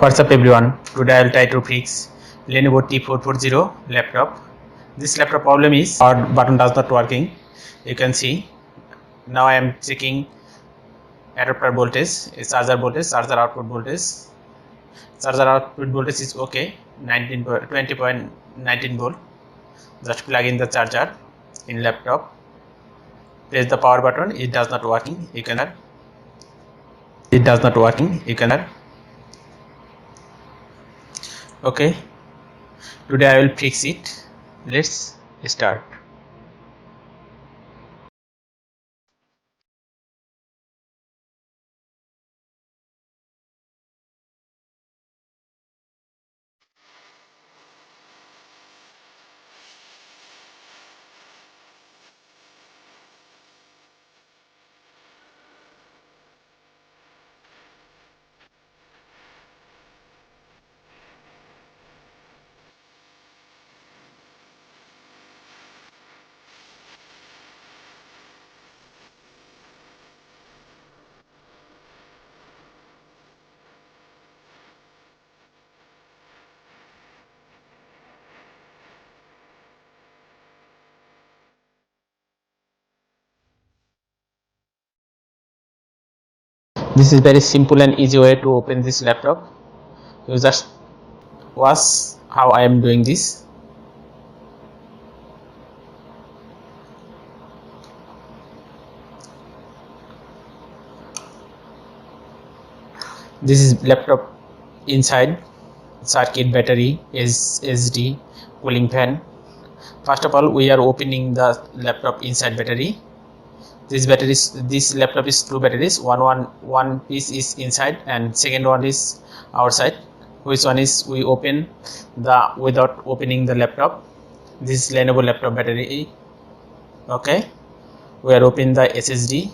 What's up everyone, today I'll try to fix Lenevo T440 laptop. This laptop problem is power button does not working. You can see now I am checking adapter voltage, charger output voltage. Charger output voltage is okay, 20.19 volt. Just plug in the charger in laptop. Press the power button, it does not working. You can okay, today I will fix it. Let's start. This is very simple and easy way to open this laptop. You just watch how I am doing this. This is laptop inside, circuit, battery, SSD, cooling fan. First of all, we are opening the laptop inside battery. This laptop is two batteries. One piece is inside and second one is outside. Which one is we open without opening the laptop? This is Lenevo laptop battery. Okay, we are opening the SSD.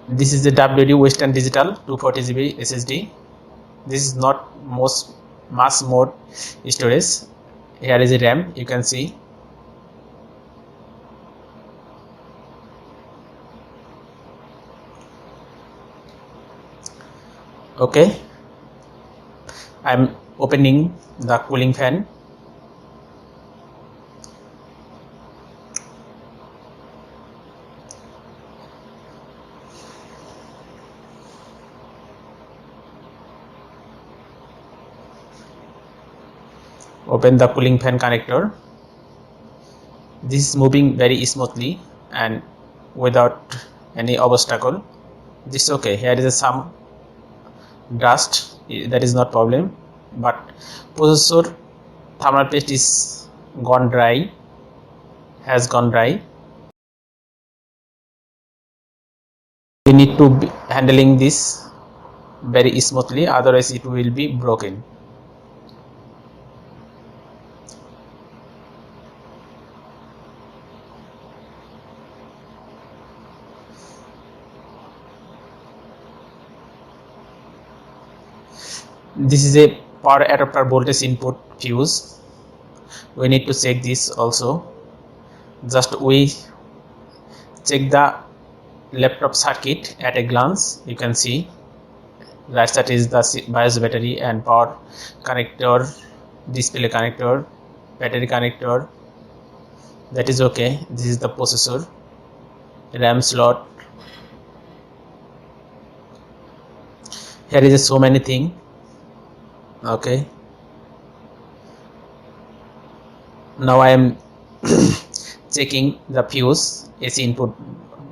This is the WD Western Digital 240 GB SSD. This is not mass mode storage. Here is a RAM, you can see. Okay, I am opening the cooling fan. Open the cooling fan connector. This is moving very smoothly and without any obstacle. This is okay. Here is some dust, that is not problem, but processor thermal paste is has gone dry. We need to be handling this very smoothly, otherwise it will be broken. This is a power adapter voltage input fuse. We need to check this also. Just we check the laptop circuit at a glance. You can see that is the BIOS battery and power connector, display connector, battery connector. That is okay. This is the processor, RAM slot. Here is so many things. Okay, now I am checking the fuse, AC input,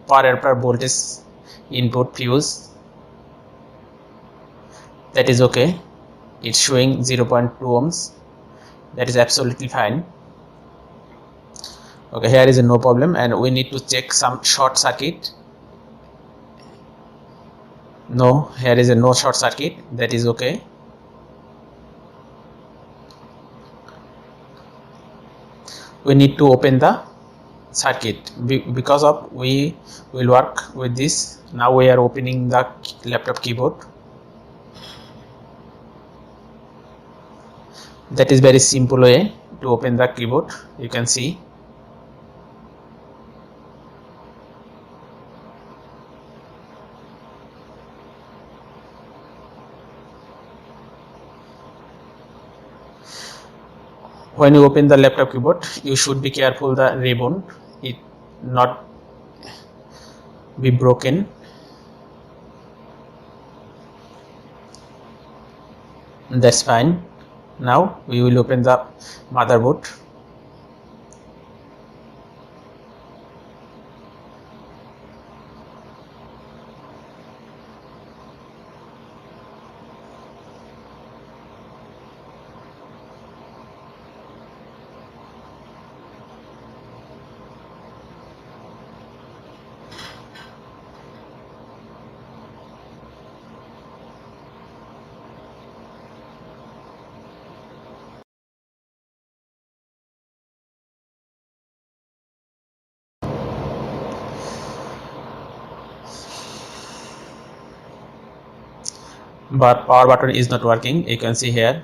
power adapter voltage input fuse. That is okay, it's showing 0.2 ohms. That is absolutely fine. Okay, here is no problem, and we need to check some short circuit. No, here is no short circuit. That is okay. We need to open the circuit because of we will work with this. Now we are opening the laptop keyboard. That is very simple way to open the keyboard. You can see when you open the laptop keyboard, you should be careful the ribbon it not be broken. That's fine. Now we will open the motherboard. But power button is not working. You can see here.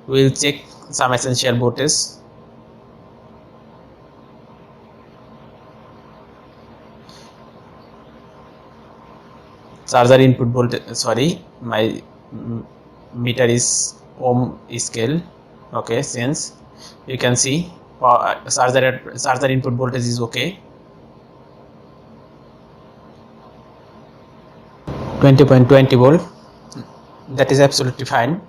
We will check some essential voltage. Charger input voltage, sorry, my meter is ohm scale. Okay, since you can see charger input voltage is okay, 20.20 volt. That is absolutely fine.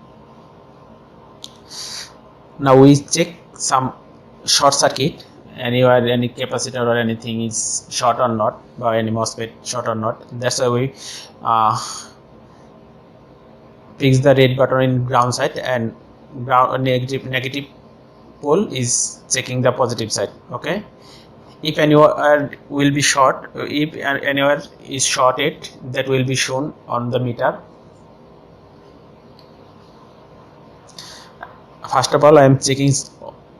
Now we check some short circuit, anywhere any capacitor or anything is short or not, or any MOSFET short or not. That's why we fix the red button in ground side, and ground negative pole is checking the positive side. Okay, if anywhere will be short, if anywhere is shorted, that will be shown on the meter. First of all, I am checking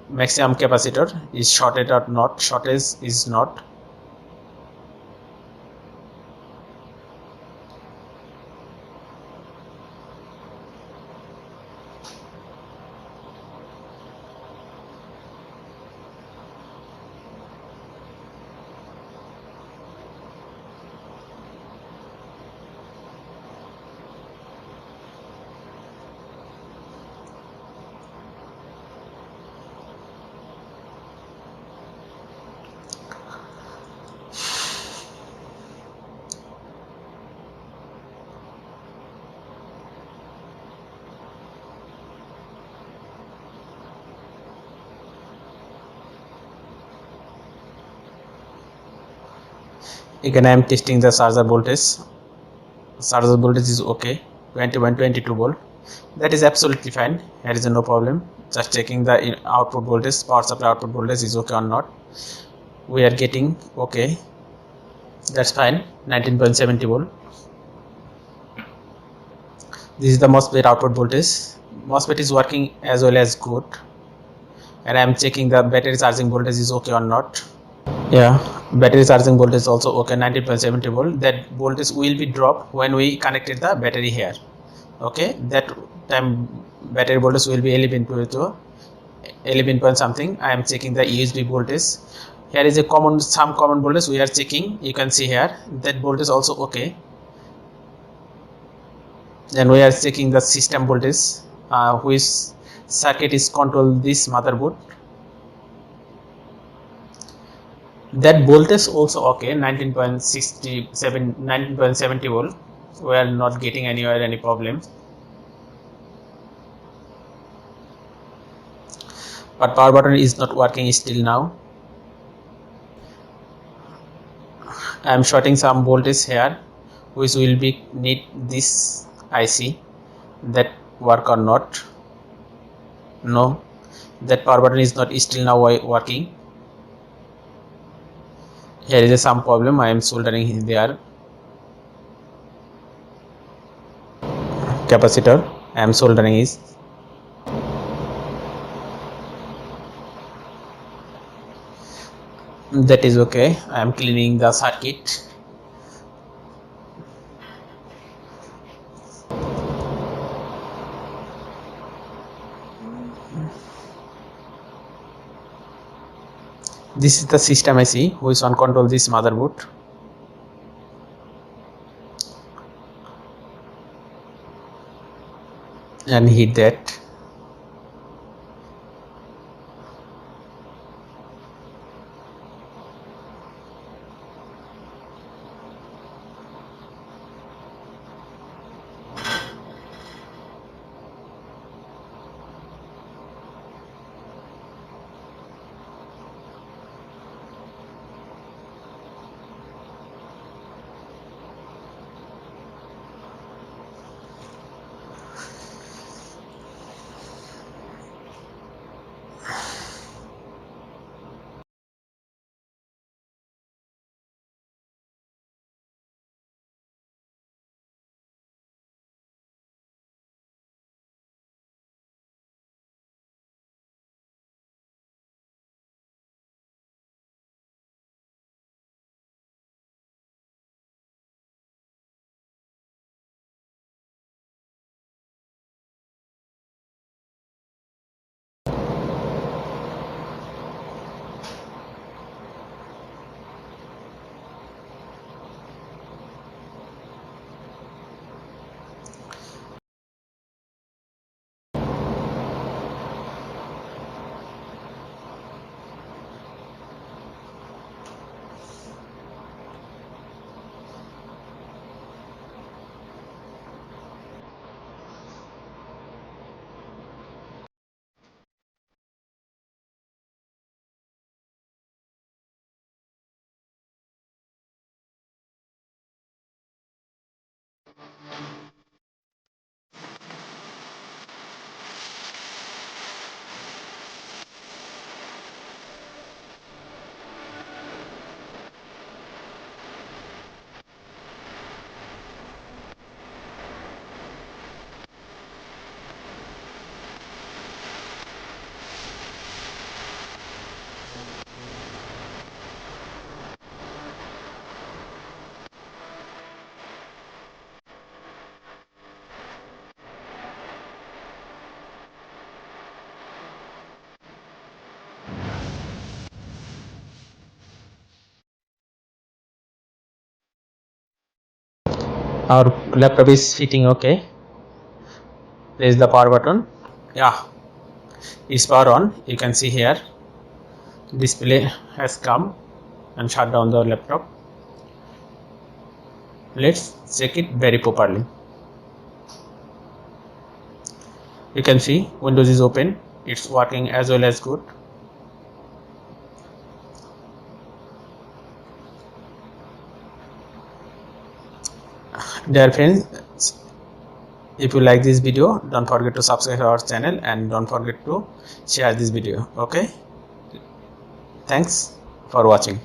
maximum capacitor is shorted or not. Shortage is not. Again, I am testing the charger voltage. Charger voltage is okay, 21.22 volt. That is absolutely fine. There is no problem. Just checking the output voltage, power supply output voltage is okay or not. We are getting okay. That's fine. 19.70 volt. This is the MOSFET output voltage. MOSFET is working as well as good. And I am checking the battery charging voltage is okay or not. Yeah, battery charging voltage is also okay, 19.70 volt. That voltage will be dropped when we connected the battery here. Okay, that time battery voltage will be 11 point something. I am checking the USB voltage. Here is a some common voltage we are checking. You can see here that voltage also okay. Then we are checking the system voltage, which circuit is control this motherboard. That voltage also okay, 19.70 volt. We are not getting anywhere any problem. But power button is not working still now. I am shorting some voltage here, which will be need this IC. That work or not? No, that power button is not still now working. Here is some problem. I am soldering there. Capacitor I am soldering is. That is okay. I am cleaning the circuit. This is the system IC which on control this motherboard. And hit that. Our laptop is fitting okay. There is the power button. Yeah, it's power on. You can see here display has come and shut down the laptop. Let's check it very properly. You can see Windows is open. It's working as well as good. Dear friends, if you like this video, don't forget to subscribe our channel and don't forget to share this video. Okay, thanks for watching.